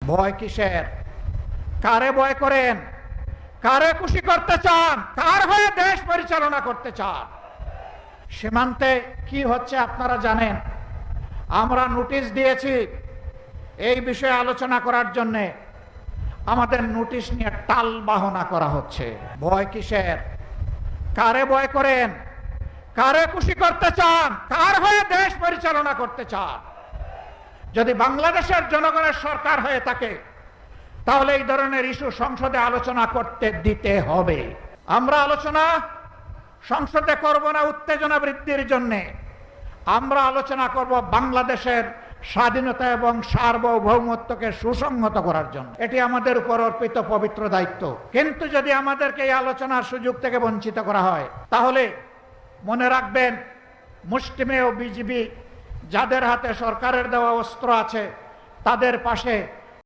ভয় কিসের? কারে ভয় করেন? কারে খুশি করতে চান? কার হয়ে দেশ পরিচালনা করতে চান? সীমান্তে কি হচ্ছে আপনারা জানেন। আমরা নোটিশ দিয়েছি এই বিষয়ে আলোচনা করার জন্য। আমাদের নোটিশ নিয়ে টাল বাহনা করা হচ্ছে। ভয় কিসের? কারে ভয় করেন? কারে খুশি করতে চান? কার হয়ে দেশ পরিচালনা করতে চান? যদি বাংলাদেশের জনগণের সরকার হয়ে থাকে তাহলে এই ধরনের ইস্যু সংসদে আলোচনা করতে দিতে হবে। আমরা আলোচনা সংসদে করব না উত্তেজনা বৃদ্ধির জন্য, আমরা আলোচনা করব বাংলাদেশের স্বাধীনতা এবং সার্বভৌমত্বকে সুসংহত করার জন্য। এটি আমাদের উপর অর্পিত পবিত্র দায়িত্ব। কিন্তু যদি আমাদেরকে এই আলোচনার সুযোগ থেকে বঞ্চিত করা হয় তাহলে মনে রাখবেন, মুষ্টিমেয় বিজিবি যাদের হাতে সরকারের দেওয়া অস্ত্র আছে তাদের পাশে